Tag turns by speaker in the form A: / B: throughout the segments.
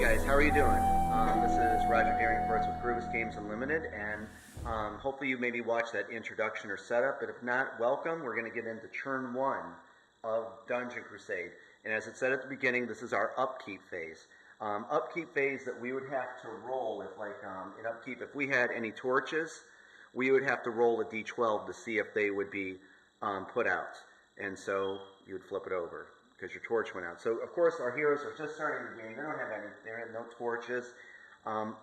A: guys, how are you doing? This is Roger Daringforth with Groovis Games Unlimited, and hopefully you maybe watched that introduction or setup, but if not, welcome. We're going to get into turn 1 of Dungeon Crusade, and as it said at the beginning, this is our upkeep phase. Upkeep phase that we would have to roll if, like, in upkeep, if we had any torches, we would have to roll a d12 to see if they would be put out, and so you would flip it over because your torch went out. So, of course, our heroes are just starting the game. They don't have any, they have no torches.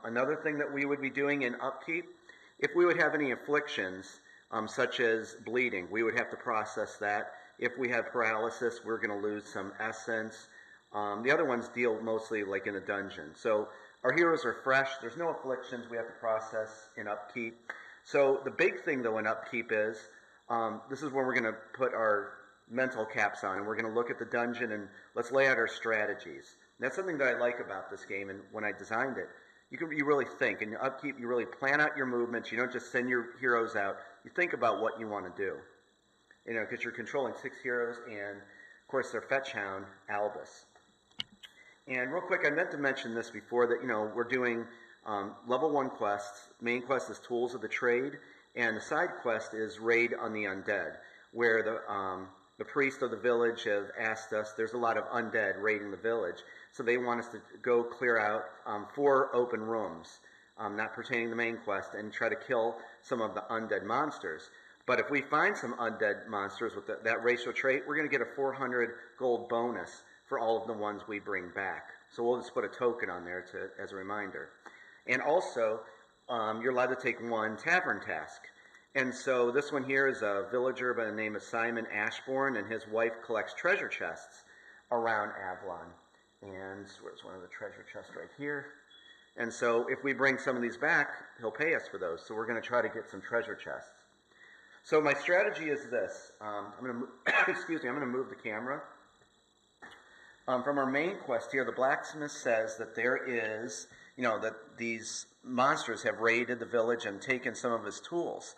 A: Another thing that we would be doing in upkeep, if we would have any afflictions, such as bleeding, we would have to process that. If we have paralysis, we're going to lose some essence. The other ones deal mostly like in a dungeon. So our heroes are fresh. There's no afflictions we have to process in upkeep. So the big thing, though, in upkeep is, this is where we're going to put our mental caps on, and we're going to look at the dungeon and let's lay out our strategies. And that's something that I like about this game, and when I designed it, you really think. In upkeep, you really plan out your movements. You don't just send your heroes out. You think about what you want to do. You know, because you're controlling 6 heroes, and of course their fetch hound, Albus. And real quick, I meant to mention this before, that, you know, we're doing level 1 quests. Main quest is Tools of the Trade, and the side quest is Raid on the Undead, where the priest of the village have asked us, there's a lot of undead raiding the village, so they want us to go clear out 4 open rooms, not pertaining to the main quest, and try to kill some of the undead monsters. But if we find some undead monsters with that racial trait, we're going to get a 400 gold bonus for all of the ones we bring back. So we'll just put a token on there as a reminder. And also, you're allowed to take 1 tavern task. And so this one here is a villager by the name of Simon Ashbourne, and his wife collects treasure chests around Avalon. And where's one of the treasure chests? Right here. And so if we bring some of these back, he'll pay us for those. So we're going to try to get some treasure chests. So my strategy is this. I'm going to excuse me. I'm going to move the camera. From our main quest here, the blacksmith says that there is, you know, that these monsters have raided the village and taken some of his tools.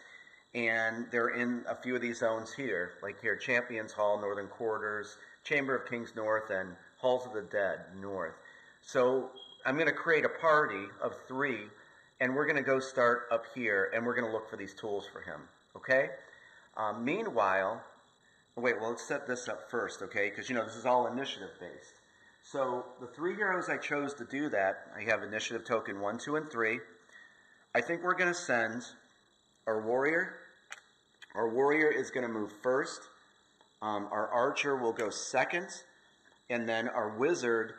A: And they're in a few of these zones here, like here, Champions Hall, Northern Quarters, Chamber of Kings North, and Halls of the Dead North. So I'm going to create a party of 3, and we're going to go start up here, and we're going to look for these tools for him, okay? Meanwhile, wait, well, let's set this up first, okay? Because, you know, this is all initiative-based. So the 3 heroes I chose to do that, I have initiative token 1, 2, and 3. I think we're going to send our warrior. Our warrior is going to move first. Our archer will go second. And then our wizard,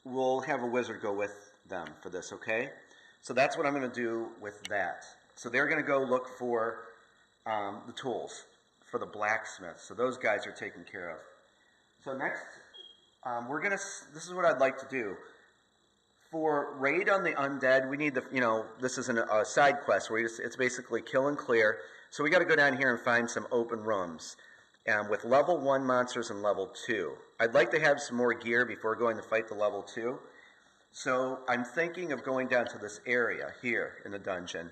A: we'll have a wizard go with them for this, okay? So that's what I'm going to do with that. So they're going to go look for the tools for the blacksmith. So those guys are taken care of. So next, this is what I'd like to do. For Raid on the Undead, we need the, you know, this is a side quest where it's basically kill and clear. So we got to go down here and find some open rooms with level 1 monsters and level 2. I'd like to have some more gear before going to fight the level 2. So I'm thinking of going down to this area here in the dungeon.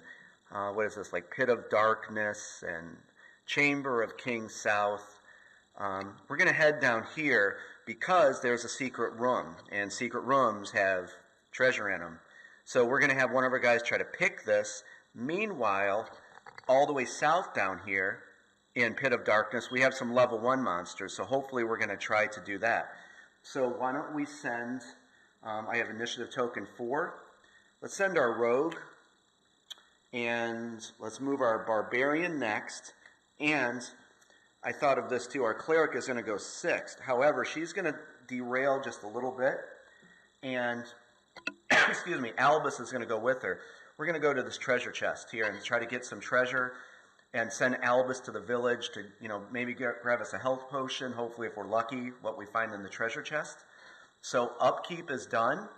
A: What is this, like Pit of Darkness and Chamber of Kings South. We're going to head down here because there's a secret room, and secret rooms have treasure in them. So we're going to have one of our guys try to pick this. Meanwhile, all the way south down here in Pit of Darkness, we have some level 1 monsters, so hopefully we're going to try to do that. So why don't we send, I have initiative token 4. Let's send our rogue, and let's move our barbarian next. And I thought of this too, our cleric is going to go 6th. However, she's going to derail just a little bit, and excuse me, Albus is going to go with her. We're going to go to this treasure chest here and try to get some treasure and send Albus to the village to, you know, maybe grab us a health potion, hopefully if we're lucky, what we find in the treasure chest. So upkeep is done,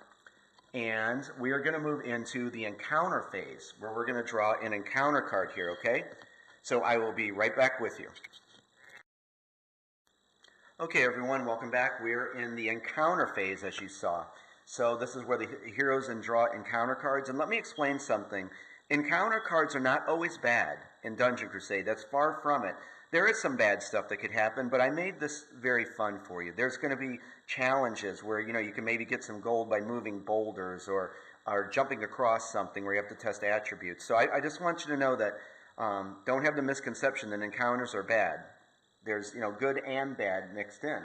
A: and we are going to move into the encounter phase, where we're going to draw an encounter card here, okay? So I will be right back with you. Okay, everyone, welcome back. We're in the encounter phase, as you saw. So this is where the heroes draw encounter cards. And let me explain something. Encounter cards are not always bad in Dungeon Crusade. That's far from it. There is some bad stuff that could happen, but I made this very fun for you. There's going to be challenges where, you know, you can maybe get some gold by moving boulders or jumping across something where you have to test attributes. So I just want you to know that don't have the misconception that encounters are bad. There's, you know, good and bad mixed in.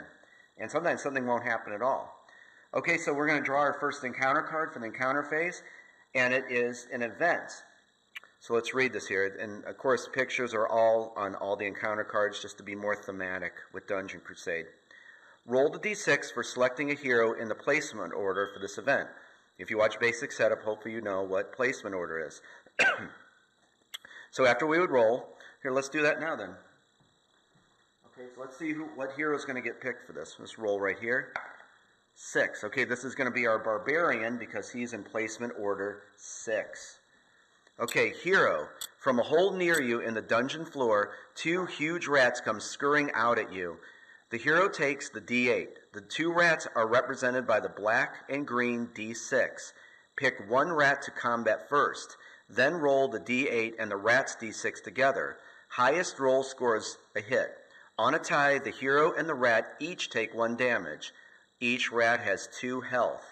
A: And sometimes something won't happen at all. Okay, so we're going to draw our first encounter card for the encounter phase, and it is an event. So let's read this here. And of course, pictures are all on all the encounter cards just to be more thematic with Dungeon Crusade. Roll the d6 for selecting a hero in the placement order for this event. If you watch Basic Setup, hopefully you know what placement order is. So after we would roll, here, let's do that now then. Okay, so let's see what hero is going to get picked for this. Let's roll right here. 6. Okay, this is going to be our Barbarian because he's in placement order 6. Okay, hero. From a hole near you in the dungeon floor, 2 huge rats come scurrying out at you. The hero takes the d8. The 2 rats are represented by the black and green d6. Pick 1 rat to combat first. Then roll the d8 and the rat's d6 together. Highest roll scores a hit. On a tie, the hero and the rat each take 1 damage. Each rat has 2 health.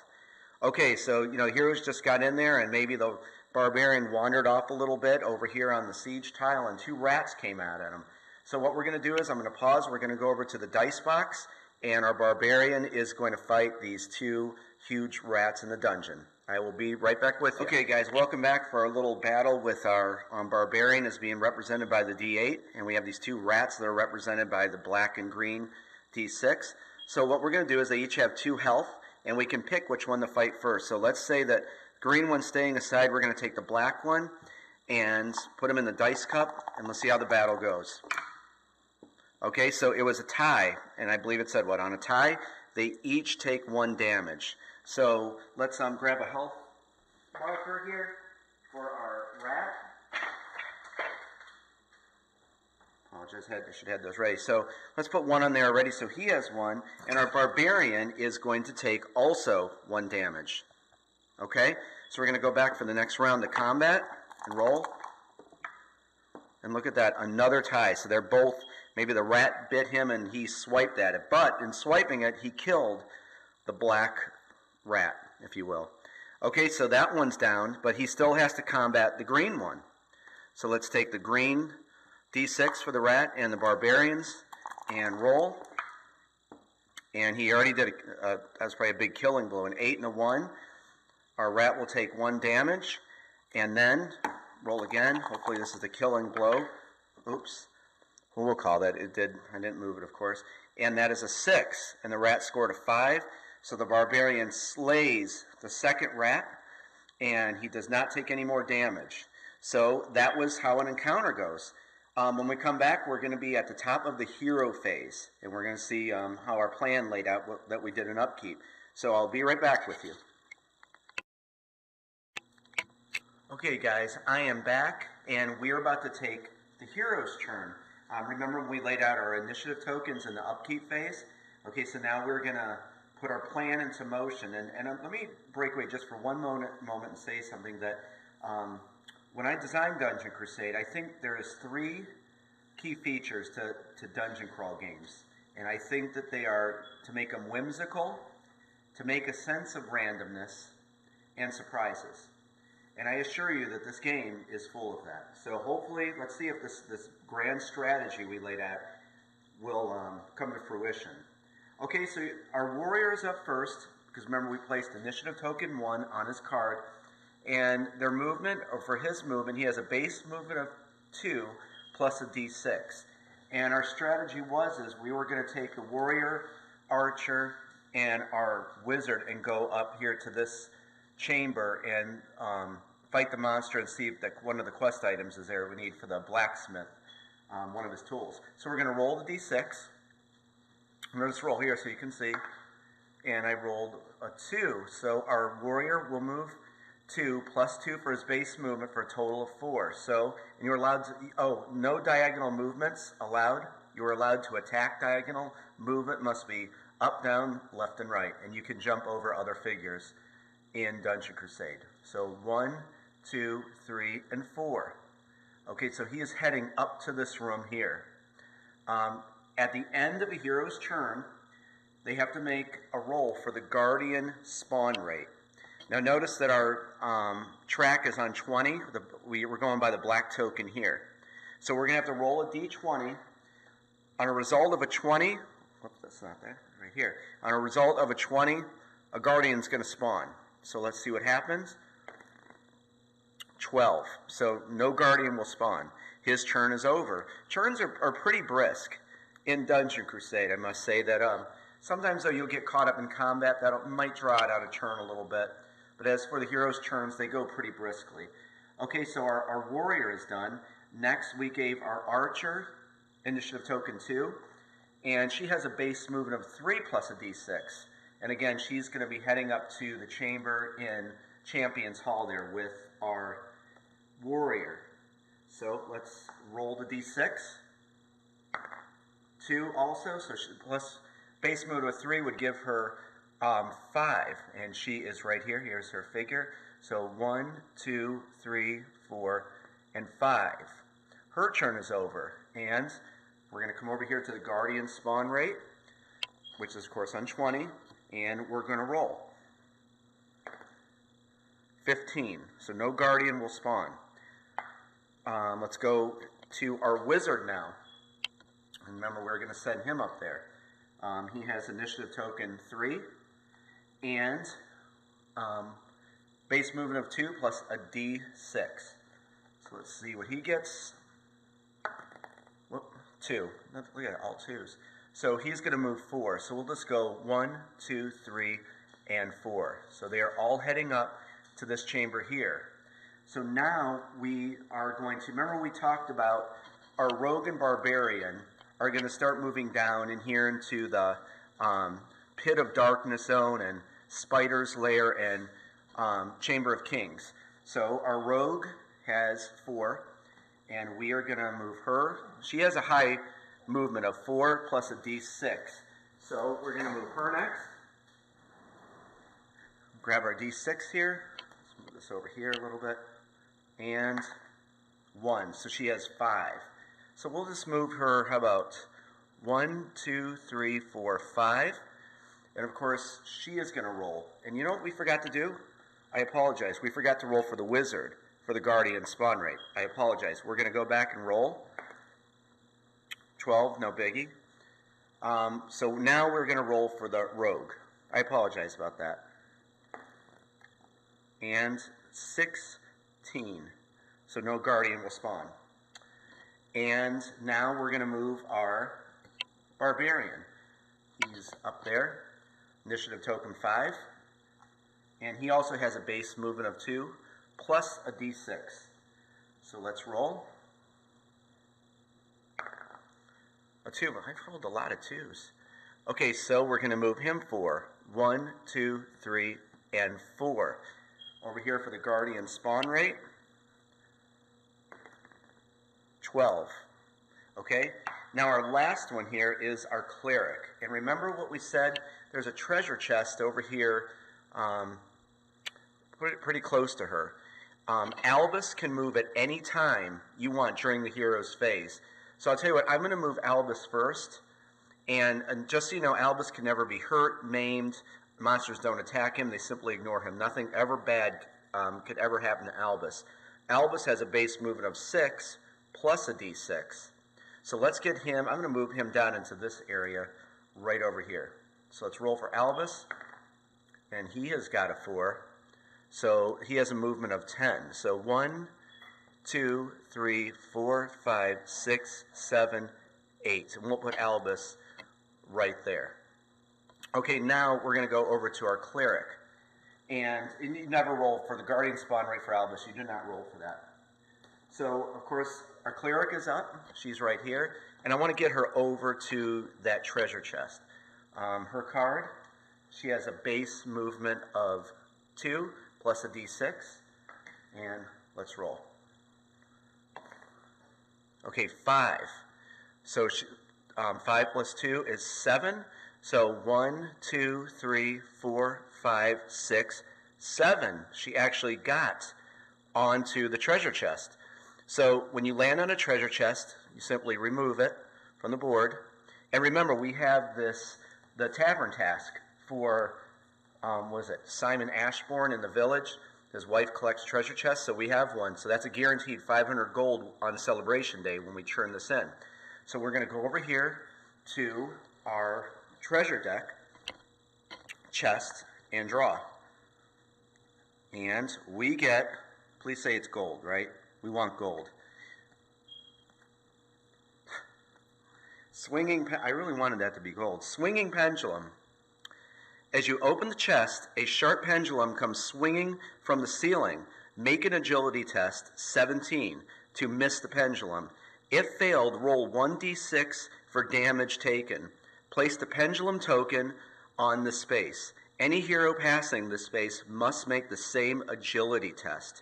A: Okay, so, you know, heroes just got in there and maybe the Barbarian wandered off a little bit over here on the siege tile and 2 rats came out at him. So what we're going to do is I'm going to pause. We're going to go over to the dice box and our Barbarian is going to fight these 2 huge rats in the dungeon. I will be right back with you. Okay, guys, welcome back for our little battle with our Barbarian is being represented by the D8, and we have these 2 rats that are represented by the black and green D6. So what we're going to do is they each have 2 health, and we can pick which one to fight first. So let's say that green one's staying aside. We're going to take the black one and put him in the dice cup, and let's see how the battle goes. Okay, so it was a tie, and I believe it said what? On a tie, they each take 1 damage. So let's grab a health marker here for our rat. I should have those ready. So let's put 1 on there already, so he has 1, and our Barbarian is going to take also 1 damage. Okay, so we're going to go back for the next round to combat and roll. And look at that, another tie. So they're both, maybe the rat bit him and he swiped at it, but in swiping it, he killed the black rat, if you will. Okay, so that one's down, but he still has to combat the green one. So let's take the green d6 for the rat and the Barbarians and roll. And he already did, that's probably a big killing blow, an 8 and a 1. Our rat will take 1 damage, and then roll again. Hopefully this is the killing blow. Oops. Well, we'll call that. I didn't move it, of course. And that is a 6, and the rat scored a 5. So the Barbarian slays the second rat, and he does not take any more damage. So that was how an encounter goes. When we come back, we're going to be at the top of the hero phase, and we're going to see how our plan laid out that we did in upkeep. So I'll be right back with you. Okay, guys, I am back, and we're about to take the hero's turn. Remember we laid out our initiative tokens in the upkeep phase? Okay, so now we're going to put our plan into motion. And let me break away just for one moment and say something that when I designed Dungeon Crusade, I think there is 3 key features to dungeon crawl games. And I think that they are to make them whimsical, to make a sense of randomness, and surprises. And I assure you that this game is full of that. So hopefully, let's see if this grand strategy we laid out will come to fruition. Okay, so our warrior is up first, because remember we placed initiative token 1 on his card, and their movement, or for his movement, he has a base movement of 2 plus a d6. And our strategy is we were going to take the warrior, archer, and our wizard and go up here to this chamber and fight the monster and see if one of the quest items is there we need for the blacksmith, one of his tools. So we're going to roll the d6. I'm going to just roll here so you can see. And I rolled a 2. So our warrior will move 2 plus 2 for his base movement for a total of 4. So, and you're allowed to, no diagonal movements allowed. You're allowed to attack diagonal. Movement must be up, down, left, and right. And you can jump over other figures in Dungeon Crusade. So 1, 2, 3, and 4. Okay, so he is heading up to this room here. At the end of a hero's turn, they have to make a roll for the Guardian spawn rate. Now notice that our track is on 20. We're going by the black token here. So we're going to have to roll a d20. On a result of a 20, whoops, that's not there, right here. On a result of a 20, a Guardian's going to spawn. So let's see what happens. 12. So no Guardian will spawn. His turn is over. Turns are pretty brisk in Dungeon Crusade. I must say that sometimes, though, you'll get caught up in combat. That might draw it out of turn a little bit. But as for the hero's turns, they go pretty briskly. Okay, so our warrior is done. Next, we gave our archer initiative token 2. And she has a base movement of 3 plus a d6. And again, she's going to be heading up to the chamber in Champion's Hall there with our warrior. So let's roll the d6. 2 also, so she, plus base movement of 3 would give her 5, and she is right here. Here's her figure. So 1, 2, 3, 4, and 5. Her turn is over, and we're going to come over here to the Guardian spawn rate, which is of course on 20, and we're going to roll. 15, so no Guardian will spawn. Let's go to our wizard now. Remember, we're going to send him up there. He has initiative token 3 and base movement of 2 plus a d6. So let's see what he gets. Whoop, 2. Look at it, all 2s. So he's going to move 4. So we'll just go 1, 2, 3, and 4. So they are all heading up to this chamber here. So now we are going to, remember we talked about our rogue and barbarian are going to start moving down in here into the Pit of Darkness Zone and Spider's Lair and Chamber of Kings. So our rogue has 4, and we are going to move her. She has a high movement of 4 plus a d6. So we're going to move her next. Grab our d6 here. Let's move this over here a little bit. And 1. So she has 5. So we'll just move her, how about 1, 2, 3, 4, 5. And of course, she is going to roll. And you know what we forgot to do? I apologize. We forgot to roll for the wizard, for the Guardian spawn rate. I apologize. We're going to go back and roll. 12, no biggie. So now we're going to roll for the rogue. I apologize about that. And 16. So no Guardian will spawn. And now we're going to move our barbarian. He's up there. Initiative token 5. And he also has a base movement of 2 plus a d6. So let's roll. A 2. I've rolled a lot of 2s. Okay, so we're going to move him 4. 1, 2, 3, and 4. Over here for the Guardian spawn rate. 12. Okay? Now our last one here is our cleric. And remember what we said? There's a treasure chest over here pretty close to her. Albus can move at any time you want during the hero's phase. So I'll tell you what, I'm going to move Albus first. And just so you know, Albus can never be hurt, maimed. Monsters don't attack him. They simply ignore him. Nothing ever bad could ever happen to Albus. Albus has a base movement of 6 plus a d6. So let's get him, I'm going to move him down into this area right over here. So let's roll for Albus. And he has got a 4. So he has a movement of 10. So 1, 2, 3, 4, 5, 6, 7, 8. And we'll put Albus right there. Okay, now we're going to go over to our cleric. And you never roll for the Guardian spawn rate for Albus. You do not roll for that. So, of course, our cleric is up. She's right here. And I want to get her over to that treasure chest. Her card, she has a base movement of 2 plus a d6. And let's roll. Okay, 5. So 5 plus 2 is 7. So 1, 2, 3, 4, 5, 6, 7. She actually got onto the treasure chest. So when you land on a treasure chest, you simply remove it from the board. And remember, we have the tavern task for, was it Simon Ashbourne in the village? His wife collects treasure chests, so we have one. So that's a guaranteed 500 gold on Celebration Day when we churn this in. So we're going to go over here to our treasure deck, chest, and draw. And we get, please say it's gold, right? We want gold. I really wanted that to be gold. Swinging pendulum. As you open the chest, a sharp pendulum comes swinging from the ceiling. Make an agility test, 17, to miss the pendulum. If failed, roll 1d6 for damage taken. Place the pendulum token on the space. Any hero passing the space must make the same agility test.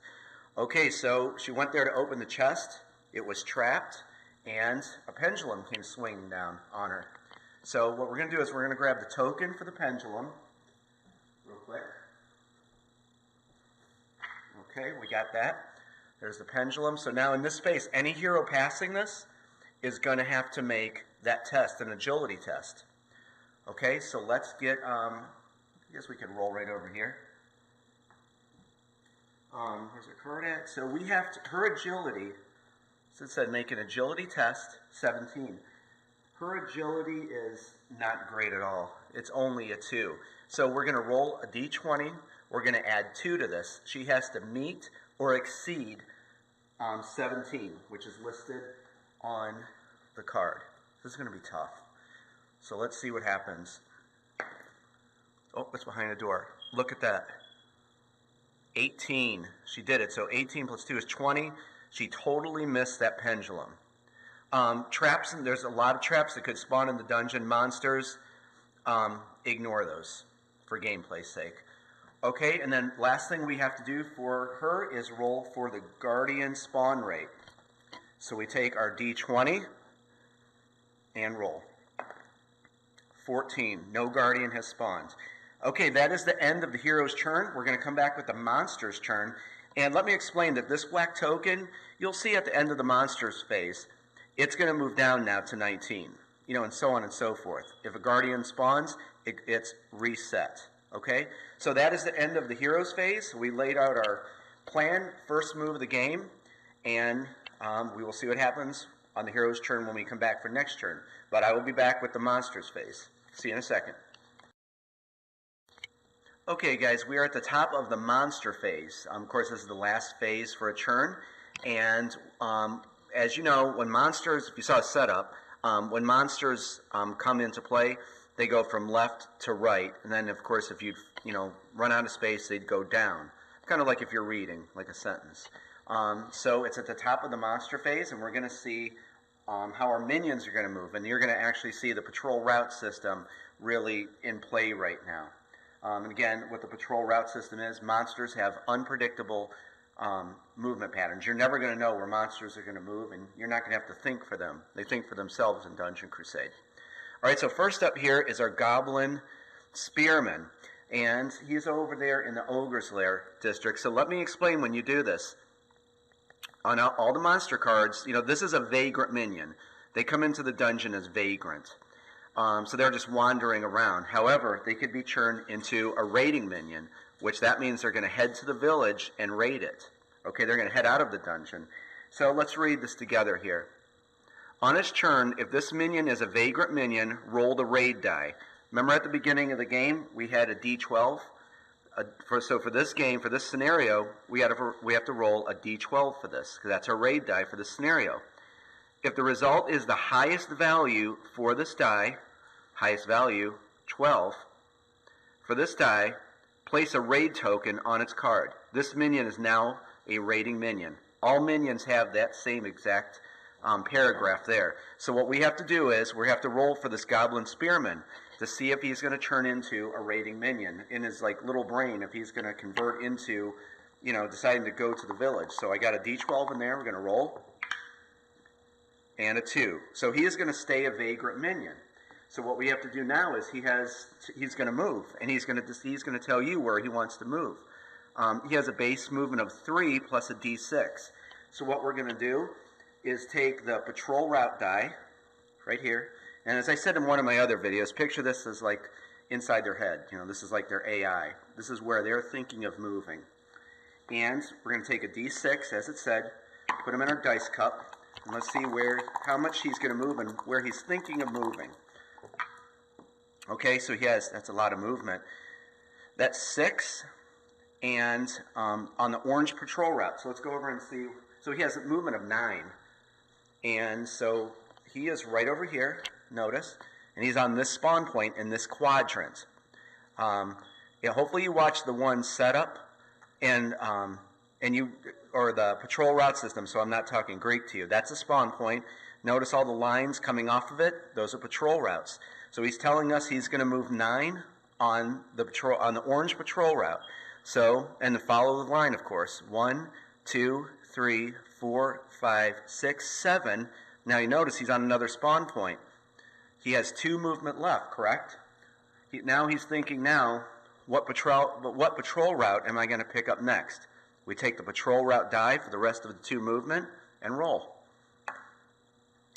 A: Okay, so she went there to open the chest. It was trapped, and a pendulum came swinging down on her. So what we're going to do is we're going to grab the token for the pendulum real quick. Okay, we got that. There's the pendulum. So now in this space, any hero passing this is going to have to make that test, an agility test. Okay, so let's get, I guess we can roll right over here. Where's the card at? So we have to, her agility, so it said make an agility test, 17. Her agility is not great at all. It's only a 2. So we're going to roll a d20. We're going to add 2 to this. She has to meet or exceed 17, which is listed on the card. This is going to be tough. So let's see what happens. Oh, it's behind the door. Look at that. 18. She did it. So 18 plus 2 is 20. She totally missed that pendulum. Traps, and there's a lot of traps that could spawn in the dungeon. Monsters, ignore those for gameplay's sake. Okay, and then last thing we have to do for her is roll for the Guardian spawn rate. So we take our d20 and roll. 14. No Guardian has spawned. Okay, that is the end of the hero's turn. We're going to come back with the monster's turn. And let me explain that this black token, you'll see at the end of the monster's phase, it's going to move down now to 19, you know, and so on and so forth. If a Guardian spawns, it's reset, okay? So that is the end of the hero's phase. We laid out our plan, first move of the game, and we will see what happens on the hero's turn when we come back for next turn. But I will be back with the monster's phase. See you in a second. Okay, guys, we are at the top of the monster phase. Of course, this is the last phase for a turn, and as you know, when monsters, if you saw a setup, when monsters come into play, they go from left to right, and then, of course, if you run out of space, they'd go down, kind of like if you're reading, like a sentence. So it's at the top of the monster phase, and we're going to see how our minions are going to move, and you're going to actually see the patrol route system really in play right now. And again, what the patrol route system is, monsters have unpredictable movement patterns. You're never going to know where monsters are going to move, and you're not going to have to think for them. They think for themselves in Dungeon Crusade. All right, so first up here is our Goblin Spearman, and he's over there in the Ogre's Lair district. So let me explain when you do this. On all the monster cards, this is a vagrant minion. They come into the dungeon as vagrant. So they're just wandering around. However, they could be turned into a raiding minion, which that means they're going to head to the village and raid it. Okay, they're going to head out of the dungeon. So let's read this together here. On its turn, if this minion is a vagrant minion, roll the raid die. Remember at the beginning of the game, we had a d12? So for this game, for this scenario, we have to roll a d12 for this, because that's our raid die for this scenario. If the result is the highest value for this die, highest value, 12, for this die, place a raid token on its card. This minion is now a raiding minion. All minions have that same exact paragraph there. So what we have to do is we have to roll for this Goblin Spearman to see if he's going to turn into a raiding minion in his little brain, if he's going to convert into, deciding to go to the village. So I got a d12 in there. We're going to roll. And a 2. So he is going to stay a vagrant minion. So what we have to do now is he's going to move, and he's going to tell you where he wants to move. He has a base movement of 3 plus a d6. So what we're going to do is take the patrol route die right here. And as I said in one of my other videos, picture this as like inside their head. You know, this is like their AI. This is where they're thinking of moving. And we're going to take a D6, as it said, put him in our dice cup, and let's see how much he's going to move and where he's thinking of moving. Okay, so that's a lot of movement. That's 6, and on the orange patrol route. So let's go over and see. So he has a movement of 9. And so he is right over here, notice, and he's on this spawn point in this quadrant. Hopefully you watch the one setup and or the patrol route system, so I'm not talking Greek to you. That's a spawn point. Notice all the lines coming off of it. Those are patrol routes. So he's telling us he's going to move 9 on the orange patrol route. So, and to follow the line, of course. 1, 2, 3, 4, 5, 6, 7. Now you notice he's on another spawn point. He has 2 movement left, correct? Now he's thinking what patrol route am I going to pick up next? We take the patrol route die for the rest of the 2 movement and roll.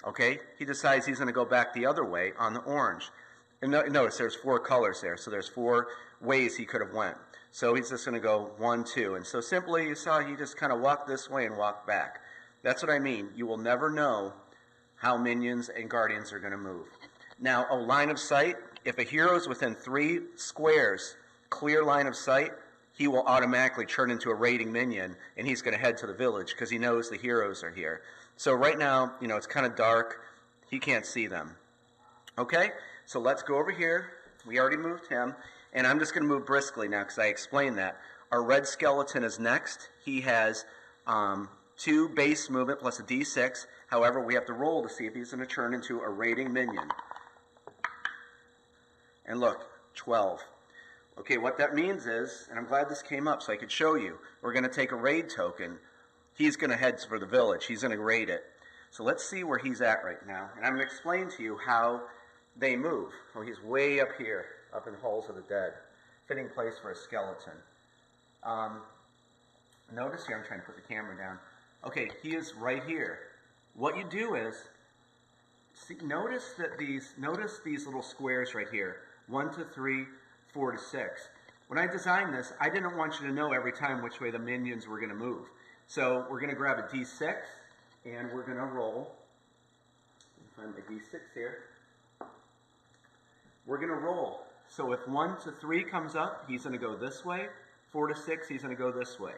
A: Okay, he decides he's going to go back the other way on the orange. And notice there's 4 colors there, so there's 4 ways he could have went. So he's just going to go 1, 2. And so simply you saw he just kind of walked this way and walked back. That's what I mean. You will never know how minions and guardians are going to move. Now, a line of sight, if a hero is within 3 squares, clear line of sight, he will automatically turn into a raiding minion, and he's going to head to the village because he knows the heroes are here. So right now, you know, it's kind of dark. He can't see them. Okay, so let's go over here. We already moved him, and I'm just going to move briskly now because I explained that. Our red skeleton is next. He has 2 base movement plus a D6. However, we have to roll to see if he's going to turn into a raiding minion. And look, 12. Okay, what that means is, and I'm glad this came up so I could show you, we're going to take a raid token. He's going to head for the village. He's going to raid it. So let's see where he's at right now. And I'm going to explain to you how they move. Oh, he's way up here, up in Halls of the Dead. Fitting place for a skeleton. Notice here, I'm trying to put the camera down. Okay, he is right here. What you do is, notice these little squares right here. 1 to 3, 4 to 6. When I designed this, I didn't want you to know every time which way the minions were going to move. So we're going to grab a D6, and we're going to roll. Find my D6 here. We're going to roll. So if 1 to 3 comes up, he's going to go this way. 4 to 6, he's going to go this way.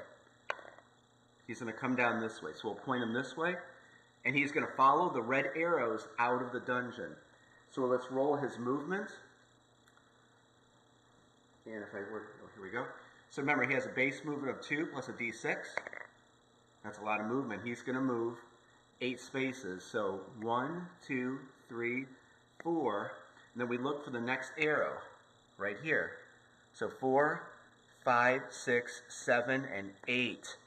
A: He's going to come down this way. So we'll point him this way, and he's going to follow the red arrows out of the dungeon. So let's roll his movement. And if I were, oh, here we go. So remember, he has a base movement of 2 plus a D6. That's a lot of movement. He's going to move 8 spaces. So 1, 2, 3, 4. And then we look for the next arrow right here. So 4, 5, 6, 7, and 8.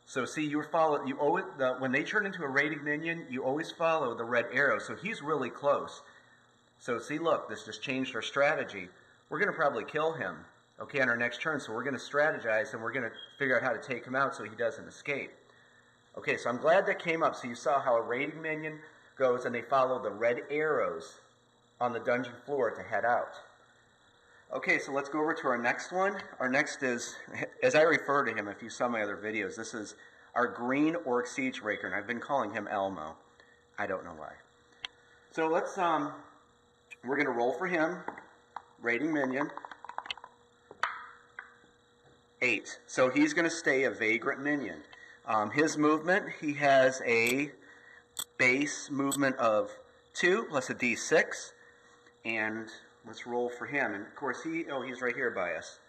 A: So see, when they turn into a raiding minion, you always follow the red arrow. So he's really close. So see, look, this just changed our strategy. We're going to probably kill him, okay, on our next turn. So we're going to strategize, and we're going to figure out how to take him out so he doesn't escape. Okay, so I'm glad that came up. So you saw how a raiding minion goes, and they follow the red arrows on the dungeon floor to head out. Okay, so let's go over to our next one. Our next is, as I refer to him, if you saw my other videos, this is our green Orc Siege Raker, and I've been calling him Elmo. I don't know why. So let's, we're going to roll for him. Raiding minion. 8. So he's going to stay a vagrant minion. His movement, he has a base movement of 2 plus a D6. And let's roll for him. And of course, he's right here by us.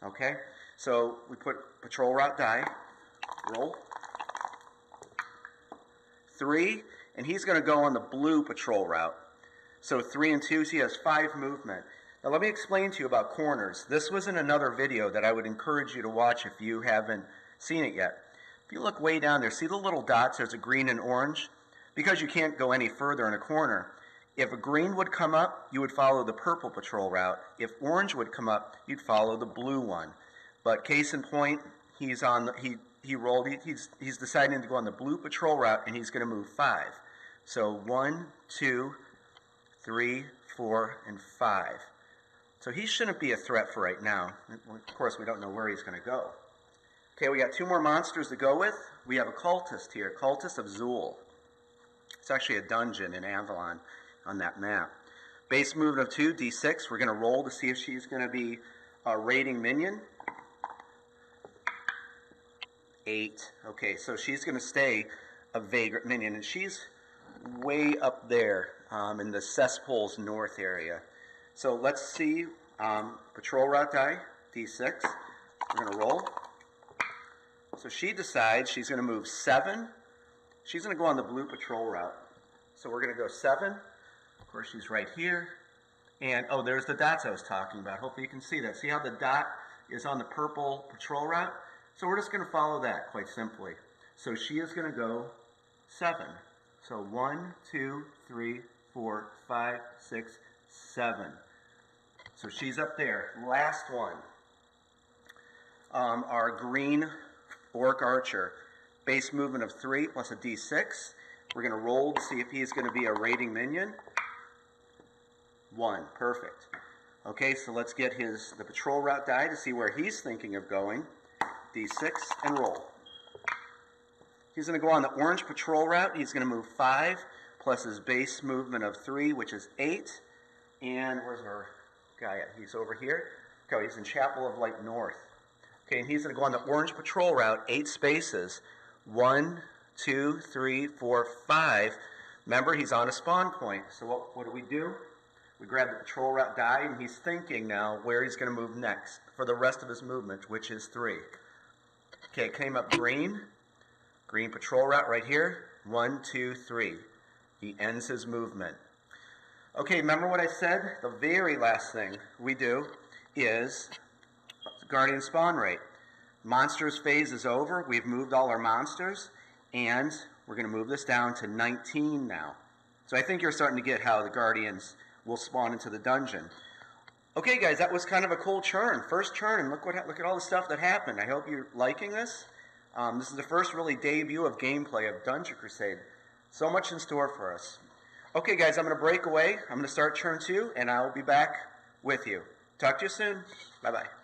A: Okay? So we put patrol route die. Roll. 3. And he's going to go on the blue patrol route. So 3 and 2, so he has 5 movement. Now let me explain to you about corners. This was in another video that I would encourage you to watch if you haven't seen it yet. If you look way down there, see the little dots? There's a green and orange. Because you can't go any further in a corner. If a green would come up, you would follow the purple patrol route. If orange would come up, you'd follow the blue one. But case in point, he's deciding to go on the blue patrol route, and he's going to move 5. So 1, 2, 3, 4, and 5. So he shouldn't be a threat for right now. Of course, we don't know where he's going to go. Okay, we got 2 more monsters to go with. We have a cultist here, Cultist of Zool. It's actually a dungeon in Avalon on that map. Base movement of 2, D6. We're going to roll to see if she's going to be a raiding minion. 8. Okay, so she's going to stay a vagrant minion, and she's way up there in the cesspools north area. So let's see, patrol route die, D6. We're going to roll. So she decides she's going to move 7. She's going to go on the blue patrol route. So we're going to go 7. Of course, she's right here. And, oh, there's the dots I was talking about. Hopefully you can see that. See how the dot is on the purple patrol route? So we're just going to follow that quite simply. So she is going to go 7. So 1, 2, 3, 4, 5, 6, 7. So she's up there. Last one. Our green orc archer. Base movement of 3 plus a d6. We're going to roll to see if he's going to be a raiding minion. 1. Perfect. Okay, so let's get the patrol route die to see where he's thinking of going. D6 and roll. He's going to go on the orange patrol route. He's going to move 5 plus his base movement of 3, which is 8. And where's our guy at? He's over here. Okay, he's in Chapel of Light North. Okay, and he's going to go on the orange patrol route, 8 spaces. 1, 2, 3, 4, 5. Remember, he's on a spawn point. So what do? We grab the patrol route die, and he's thinking now where he's going to move next for the rest of his movement, which is 3. Okay, came up green. Green patrol route right here. 1, 2, 3. He ends his movement. Okay, remember what I said? The very last thing we do is Guardian spawn rate. Monsters phase is over. We've moved all our monsters, and we're going to move this down to 19 now. So I think you're starting to get how the Guardians will spawn into the dungeon. Okay, guys, that was kind of a cool churn. First churn, and look at all the stuff that happened. I hope you're liking this. This is the first really debut of gameplay of Dungeon Crusade. So much in store for us. Okay, guys, I'm going to break away. I'm going to start turn 2, and I'll be back with you. Talk to you soon. Bye-bye.